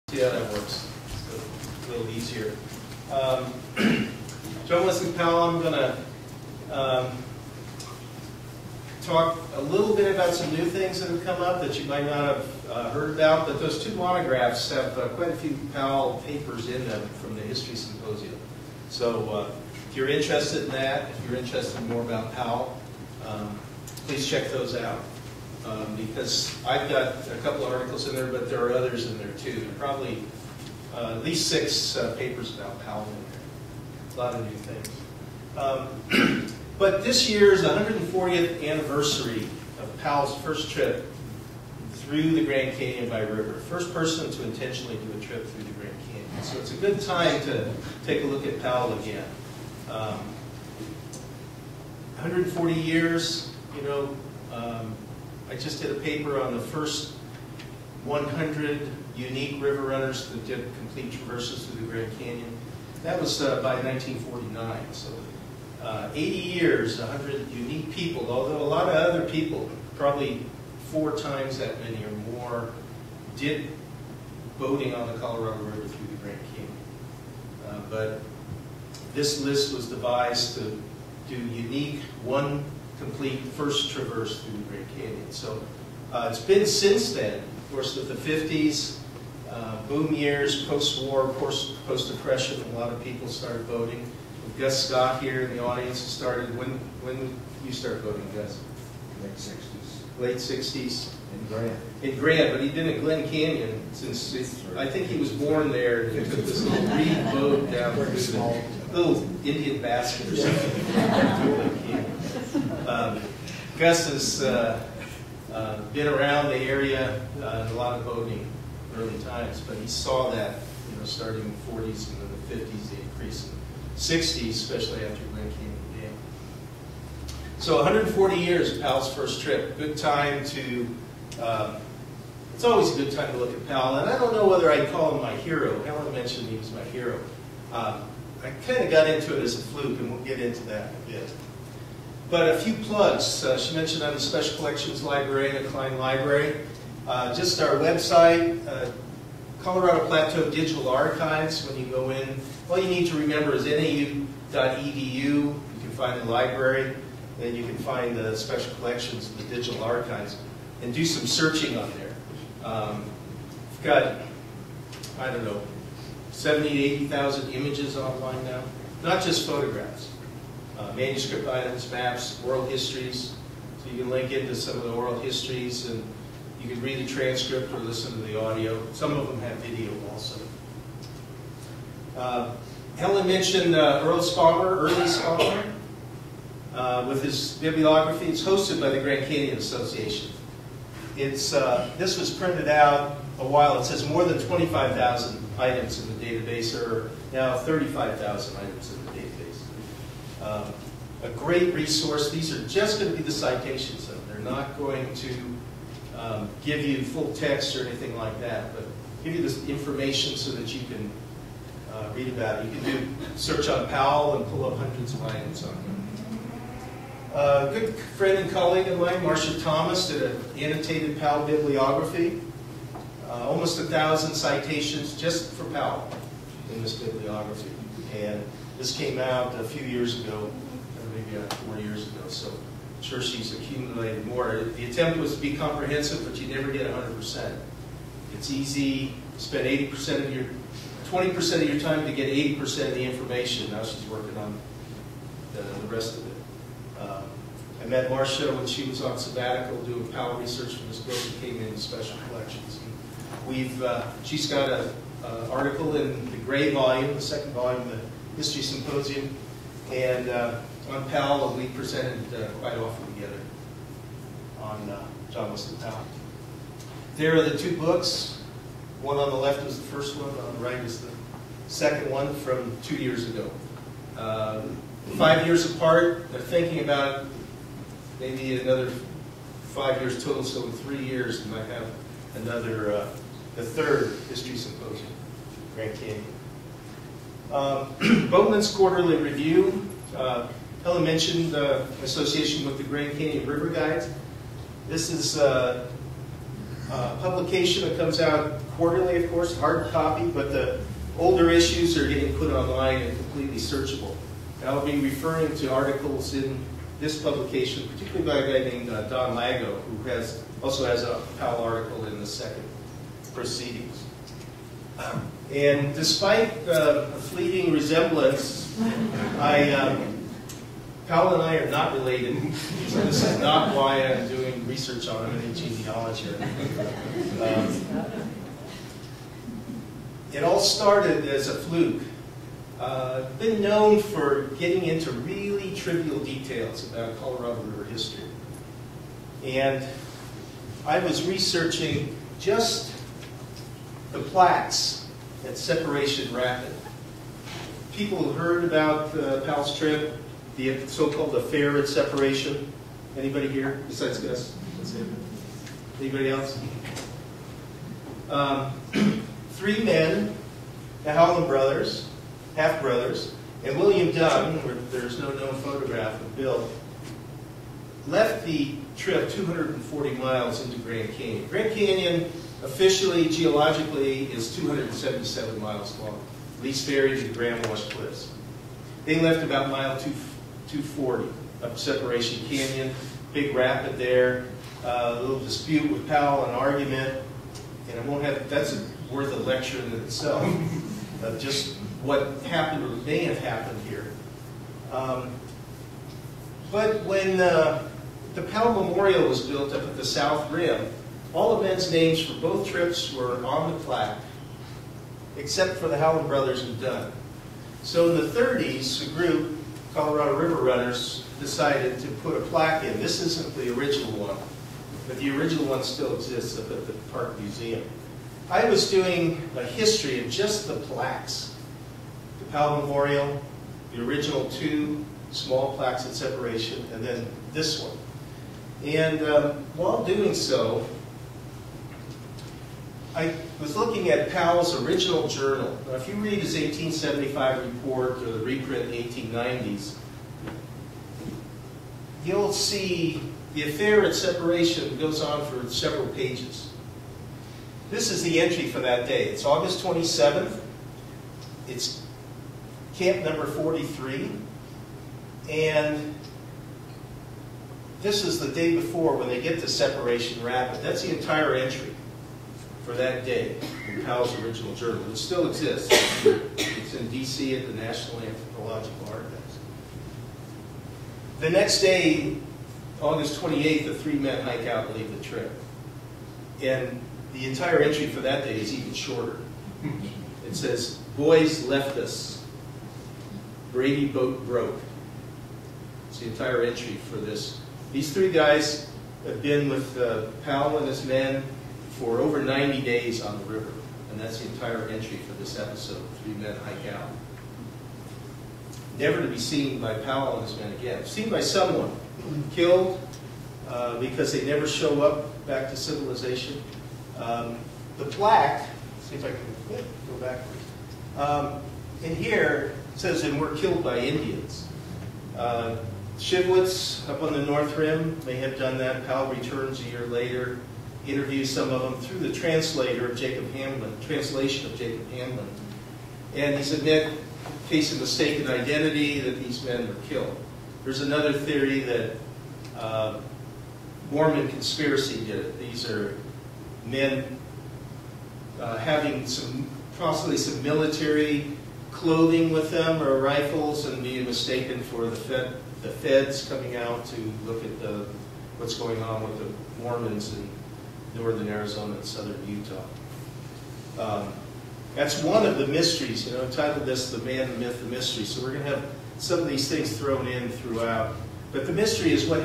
See how that works. It's a little easier. John Wesley Powell, I'm going to talk a little bit about some new things that have come up that you might not have heard about, but those two monographs have quite a few Powell papers in them from the History Symposium. So if you're interested in that, if you're interested in more about Powell, please check those out. Because I've got a couple of articles in there, but there are others in there too. There are probably at least 6 papers about Powell in there. A lot of new things. But this year's 140th anniversary of Powell's first trip through the Grand Canyon by river. First person to intentionally do a trip through the Grand Canyon. So it's a good time to take a look at Powell again. 140 years, you know, I just did a paper on the first 100 unique river runners that did complete traverses through the Grand Canyon. That was by 1949. So 80 years, 100 unique people, although a lot of other people, probably 4 times that many or more, did boating on the Colorado River through the Grand Canyon. But this list was devised to do unique, one complete first traverse through the Grand Canyon. So it's been since then, of course, with the 50s, boom years, post-war, post-depression, a lot of people started boating. With Gus Scott here in the audience who started, when did you start boating, Gus? Late 60s. Late 60s. In Grant. In Grant, but he'd been at Glen Canyon since, I think he was born there. He took this little reed boat down through the little Indian basket or something. Gus has been around the area in a lot of boating early times, but he saw that, you know, starting in the 40s and then the 50s, the increase in the 60s, especially after Glen Canyon Dam. So 140 years of Powell's first trip. Good time to, it's always a good time to look at Powell, and I don't know whether I'd call him my hero. Helen mentioned he was my hero. I kind of got into it as a fluke, and we'll get into that in a bit. But a few plugs. She mentioned I'm the Special Collections Librarian at Klein Library. Just our website, Colorado Plateau Digital Archives. When you go in, all you need to remember is nau.edu. You can find the library. Then you can find the Special Collections, the Digital Archives, and do some searching on there. We've got, I don't know, 70,000 to 80,000 images online now. Not just photographs. Manuscript items, maps, oral histories. So you can link into some of the oral histories, and you can read the transcript or listen to the audio. Some of them have video also. Helen mentioned Earl Spalmer, early Spalmer, with his bibliography. It's hosted by the Grand Canyon Association. It's, this was printed out a while. It says more than 25,000 items in the database, or now 35,000 items in the database. A great resource. These are just going to be the citations, though. They're not going to give you full text or anything like that, but give you this information so that you can read about it. You can do search on Powell and pull up hundreds of items on him. A good friend and colleague of mine, Marcia Thomas, did an annotated Powell bibliography. Almost 1,000 citations just for Powell in this bibliography. And this came out a few years ago, maybe 4 years ago, so I'm sure she's accumulated more. The attempt was to be comprehensive, but you never get 100%. It's easy, spend 80% of your, 20% of your time to get 80% of the information. Now she's working on the rest of it. I met Marcia when she was on sabbatical doing Powell research when this book came in Special Collections. We've, she's got an article in the gray volume, the second volume of the History Symposium, and on Powell, we presented quite often together on John Wesley Powell. There are the 2 books. One on the left is the first one, on the right is the second one from 2 years ago. 5 years apart. They're thinking about maybe another 5 years total, so in 3 years we might have another, the 3rd History Symposium, Grand Canyon. Boatman's Quarterly Review. Helen mentioned association with the Grand Canyon River Guides. This is a publication that comes out quarterly, of course, hard copy, but the older issues are getting put online and completely searchable. And I'll be referring to articles in this publication, particularly by a guy named Don Lago, who also has a Powell article in the second proceedings. And despite a fleeting resemblance, Powell and I are not related, so this is not why I'm doing research on him, any genealogy or anything. It all started as a fluke. Been known for getting into really trivial details about Colorado River history. And I was researching just the plaques at Separation Rapid. People who heard about Powell's trip, the so-called affair at Separation. Anybody here besides Gus? That's it. Anybody else? 3 men, the Howland brothers, half-brothers, and William Dunn, where there's no known photograph of Bill, left the trip 240 miles into Grand Canyon. Grand Canyon, officially, geologically, is 277 miles long. Least Ferry to the Grand Wash Cliffs. They left about mile 240 up Separation Canyon, big rapid there, a little dispute with Powell, an argument, and I won't have, that's worth a lecture in itself, of just what happened or may have happened here. But when the Powell Memorial was built up at the South Rim, all the men's names for both trips were on the plaque, except for the Howland brothers and Dunn. So in the 30s, a group, Colorado River Runners, decided to put a plaque in. This isn't the original one, but the original one still exists up at the Park Museum. I was doing a history of just the plaques. The Powell Memorial, the original 2 small plaques at Separation, and then this one. And while doing so, I was looking at Powell's original journal. Now, if you read his 1875 report or the reprint in the 1890s, you'll see the affair at Separation goes on for several pages. This is the entry for that day. It's August 27th. It's camp number 43. And this is the day before when they get to Separation Rapid. That's the entire entry for that day in Powell's original journal. It still exists. It's in D.C. at the National Anthropological Archives. The next day, August 28th, the 3 men hike out and leave the trip. And the entire entry for that day is even shorter. It says, "Boys left us. Brady boat broke." It's the entire entry for this. These 3 guys have been with Powell and his men for over 90 days on the river. And that's the entire entry for this episode, 3 men hike out. Never to be seen by Powell and his men again. Seen by someone. Killed because they never show up back to civilization. The plaque, see if I can go backwards. In here, it says, "and were killed by Indians." Shivlets up on the North Rim may have done that. Powell returns a year later, interviews some of them through the translator of Jacob Hamlin, translation of Jacob Hamlin. And he's admit, in case of mistaken identity, that these men were killed. There's another theory that Mormon conspiracy did it. These are men having possibly some military clothing with them or rifles and being mistaken for the feds coming out to look at what's going on with the Mormons in northern Arizona and southern Utah. That's one of the mysteries, you know, entitled this "The Man, the Myth, the Mystery." So we're going to have some of these things thrown in throughout. But the mystery is what